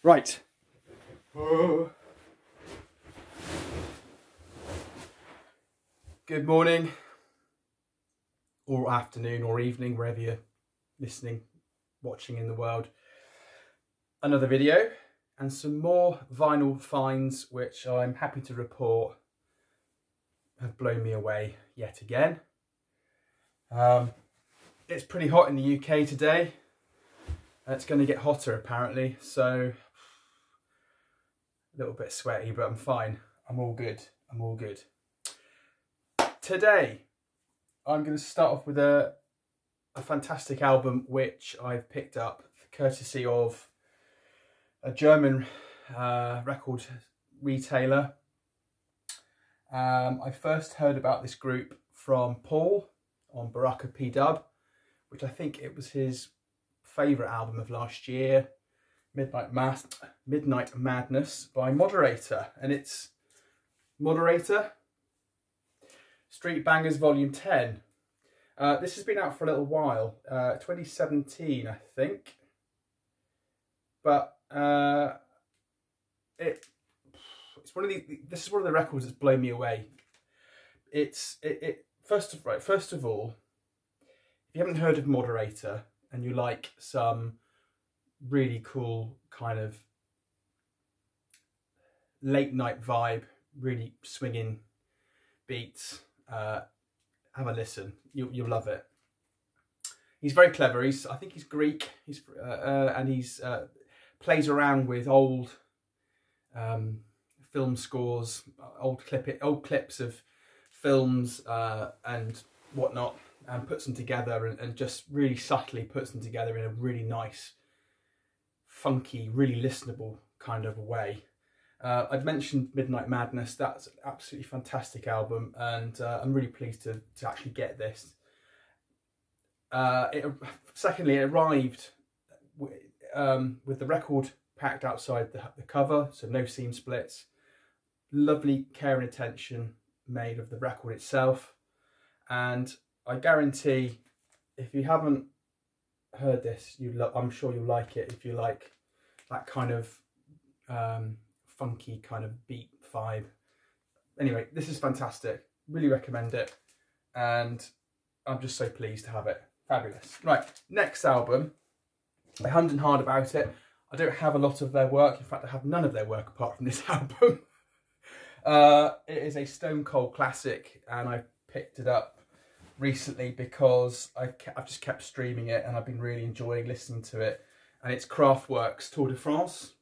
Right. Good morning, or afternoon, or evening, wherever you're listening, watching in the world. Another video and some more vinyl finds, which I'm happy to report have blown me away yet again. It's pretty hot in the UK today. It's going to get hotter apparently, so a little bit sweaty, but I'm fine. I'm all good. I'm all good. Today, I'm going to start off with a fantastic album which I've picked up courtesy of a German record retailer. I first heard about this group from Paul on Baraka P-Dub, which I think it was his favourite album of last year, Midnight Madness by Moderator, and it's Moderator Street Bangers Volume 10. This has been out for a little while, 2017 I think, but it's one of the. This is one of the records that's blown me away. First of all, if you haven't heard of Moderator and you like some really cool kind of late night vibe, really swinging beats, have a listen. You'll love it. He's very clever. I think he's Greek. And he's plays around with old film scores, old clips of films and whatnot, and puts them together and just really subtly puts them together in a really nice, funky, really listenable kind of a way. I've mentioned Midnight Madness. That's an absolutely fantastic album, and I'm really pleased to actually get this. Secondly, it arrived with the record packed outside the cover, so no seam splits. Lovely care and attention made of the record itself, and I guarantee if you haven't heard this, I'm sure you'll like it. If you like that kind of funky kind of beat vibe. Anyway, this is fantastic. Really recommend it, and I'm just so pleased to have it. Fabulous. Right, next album. I hummed and hawed about it. I don't have a lot of their work. In fact, I have none of their work apart from this album. It is a stone cold classic, and I picked it up recently because I've just kept streaming it, and I've been really enjoying listening to it. And it's Craftwork's Tour de France.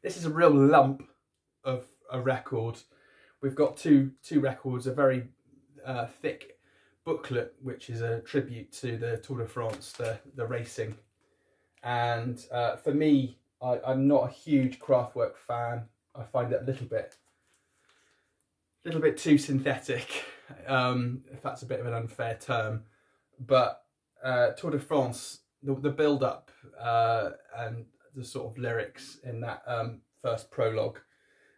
This is a real lump of a record. We've got two records, a very thick booklet, which is a tribute to the Tour de France, the racing. And for me, I'm not a huge Craftwork fan. I find it a little bit too synthetic, if that's a bit of an unfair term. But Tour de France, the build-up and the sort of lyrics in that first prologue,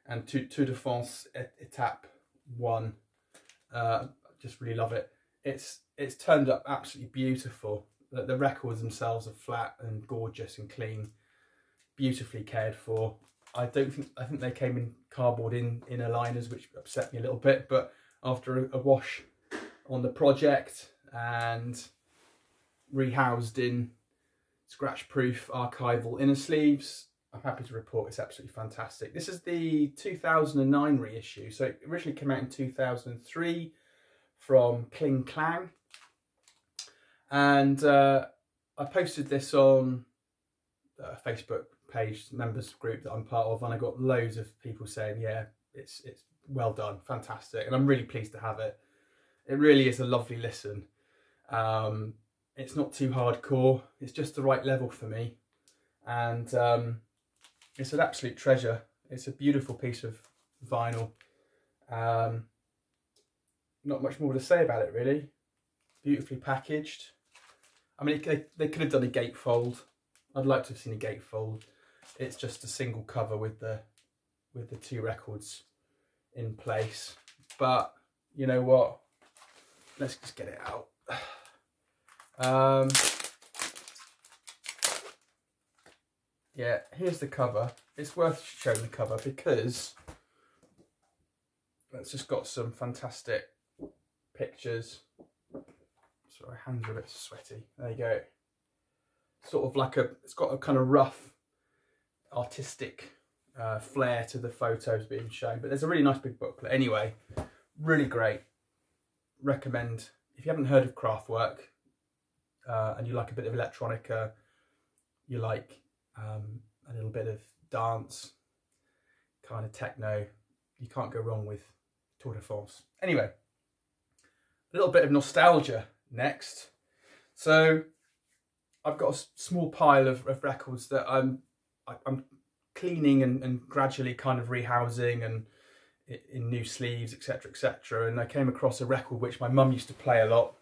and Tour de France Etape 1, just really love it. It's turned up absolutely beautiful. The records themselves are flat and gorgeous and clean, beautifully cared for. I think they came in cardboard inner liners, which upset me a little bit, but after a wash on the project and rehoused in scratch-proof archival inner sleeves, I'm happy to report it's absolutely fantastic. This is the 2009 reissue, so it originally came out in 2003 from Kling Klang, and I posted this on a Facebook page, members group that I'm part of, and I got loads of people saying, yeah, it's well done, fantastic, and I'm really pleased to have it. It really is a lovely listen. It's not too hardcore, it's just the right level for me, and it's an absolute treasure. It's a beautiful piece of vinyl. Not much more to say about it really. Beautifully packaged. I mean, they could have done a gatefold. I'd like to have seen a gatefold. It's just a single cover with the two records in place. But you know what? Let's just get it out. Yeah, here's the cover. It's worth showing the cover because it's just got some fantastic pictures. Sorry, hands are a bit sweaty. There you go. Sort of like it's got a kind of rough artistic flair to the photos being shown, but there's a really nice big booklet. Anyway, really great. Recommend. If you haven't heard of Craftwork and you like a bit of electronica, you like a little bit of dance, kind of techno, you can't go wrong with Tour de France. Anyway, a little bit of nostalgia next. So I've got a small pile of records that I'm cleaning and gradually kind of rehousing and in new sleeves, etc, etc. And I came across a record which my mum used to play a lot,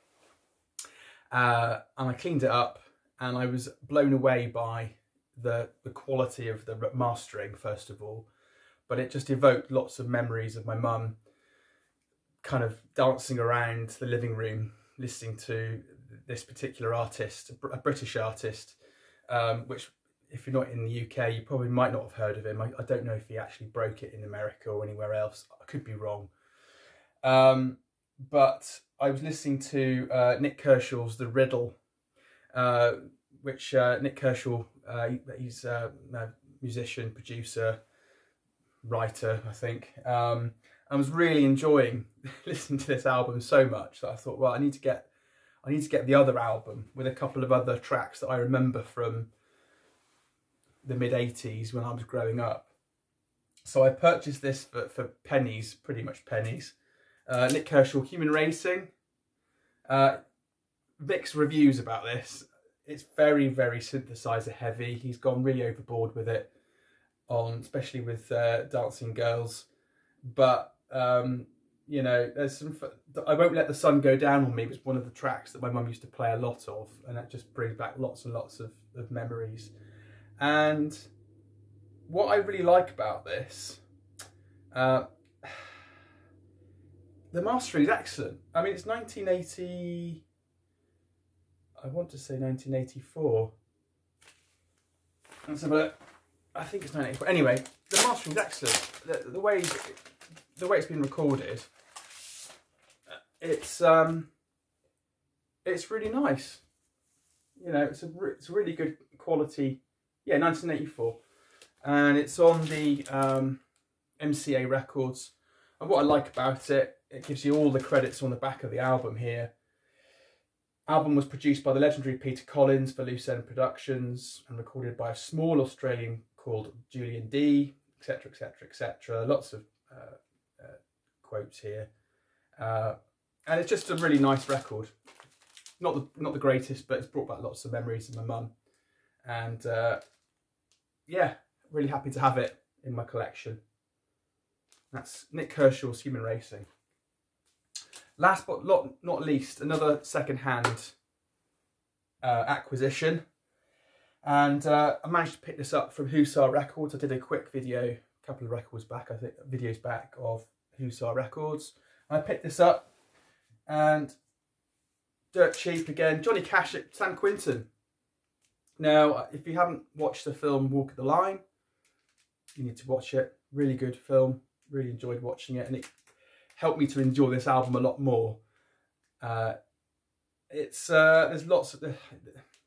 and I cleaned it up, and I was blown away by the quality of the mastering, first of all, but it just evoked lots of memories of my mum kind of dancing around the living room listening to this particular artist, a British artist, which, if you're not in the UK, you probably might not have heard of him. I don't know if he actually broke it in America or anywhere else. I could be wrong. But I was listening to Nick Kershaw's The Riddle, which Nick Kershaw, he's a musician, producer, writer, I think. I was really enjoying listening to this album so much that I thought, well, I need to get the other album with a couple of other tracks that I remember from the mid-80s when I was growing up. So I purchased this for pennies, pretty much pennies. Nick Kershaw, Human Racing. Mixed reviews about this. It's very, very synthesizer heavy. He's gone really overboard with it, especially with Dancing Girls. But you know, there's some. I Won't Let the Sun Go Down on Me was one of the tracks that my mum used to play a lot of, and that just brings back lots and lots of memories. And what I really like about this, the mastering is excellent. I mean, it's 1980. I want to say 1984. Let's have a look. I think it's 1984. Anyway, the mastering is excellent. The way it's been recorded, it's really nice. You know, it's a really good quality. Yeah, 1984, and it's on the MCA Records. And what I like about it, it gives you all the credits on the back of the album here. Album was produced by the legendary Peter Collins for Loose End Productions and recorded by a small Australian called Julian D, etc, etc, etc. Lots of quotes here, and it's just a really nice record. Not the greatest, but it's brought back lots of memories of my mum, and yeah, really happy to have it in my collection. That's Nick Kershaw's Human Racing. Last but not least, another second-hand acquisition, and I managed to pick this up from Hussar Records. I did a quick video, a couple of records back, I think, videos back, of Hussar Records. I picked this up, and dirt cheap again. Johnny Cash at San Quentin. Now, if you haven't watched the film Walk the Line, you need to watch it. Really good film. Really enjoyed watching it, and it helped me to enjoy this album a lot more. There's lots of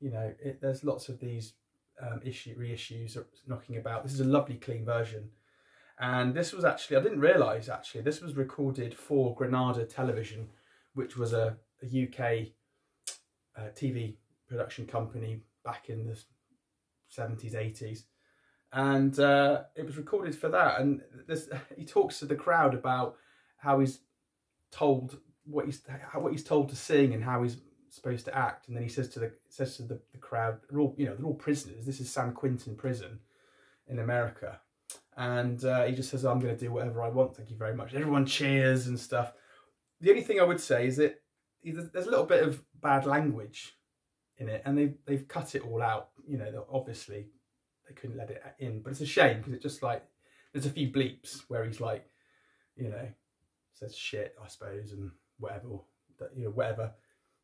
there's lots of these reissues knocking about. This is a lovely clean version, and this was actually, I didn't realise actually, this was recorded for Granada Television, which was a UK TV production company back in the 70s, 80s. And it was recorded for that. And he talks to the crowd about how he's told what he's told to sing and how he's supposed to act. And then he says to the crowd, they're all prisoners. This is San Quentin prison in America. And he just says, I'm going to do whatever I want. Thank you very much. Everyone cheers and stuff. The only thing I would say is that there's a little bit of bad language in it, and they've cut it all out. You know, obviously they couldn't let it in, but it's a shame because it's just like, there's a few bleeps where he's like, you know, says shit, I suppose, and whatever, whatever.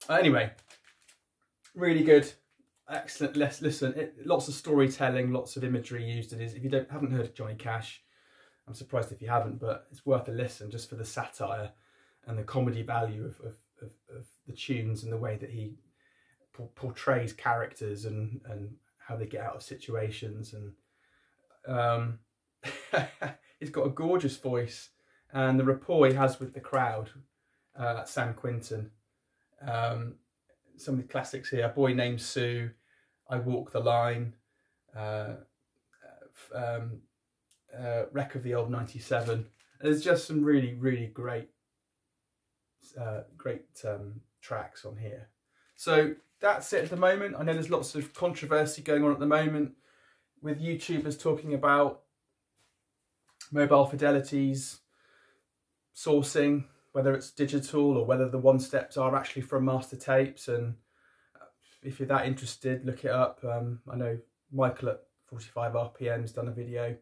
Anyway, really good. excellent. Listen, lots of storytelling, lots of imagery used. It is. If you haven't heard of Johnny Cash, I'm surprised if you haven't, but it's worth a listen just for the satire and the comedy value of the tunes and the way that he portrays characters and how they get out of situations. And he's got a gorgeous voice, and the rapport he has with the crowd at San Quentin. Some of the classics here: A Boy Named Sue, I Walk the Line, Wreck of the Old 97. There's just some really, really great tracks on here. So that's it at the moment. I know there's lots of controversy going on at the moment with YouTubers talking about mobile fidelities, sourcing, whether it's digital or whether the one steps are actually from master tapes. And if you're that interested, look it up. I know Michael at 45 RPM's done a video,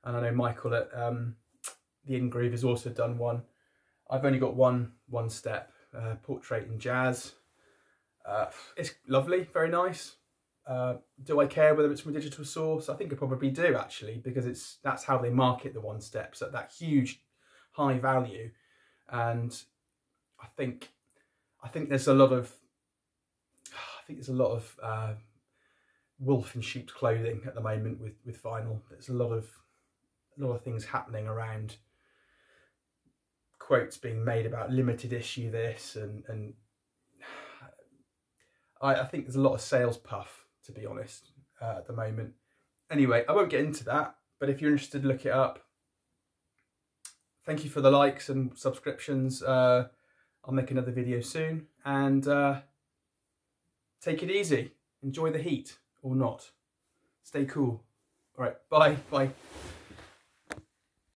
and I know Michael at the In Groove has also done one. I've only got one step, Portrait in Jazz. It's lovely, very nice. Do I care whether it's from a digital source? I think I probably do, actually, because that's how they market the one steps at that huge high value. And I think there's a lot of wolf in sheep's clothing at the moment with vinyl. There's a lot of things happening around, quotes being made about limited issue this, and I think there's a lot of sales puff, to be honest, at the moment. Anyway, I won't get into that, but if you're interested, look it up. Thank you for the likes and subscriptions. I'll make another video soon, and take it easy. Enjoy the heat, or not. Stay cool. All right, bye.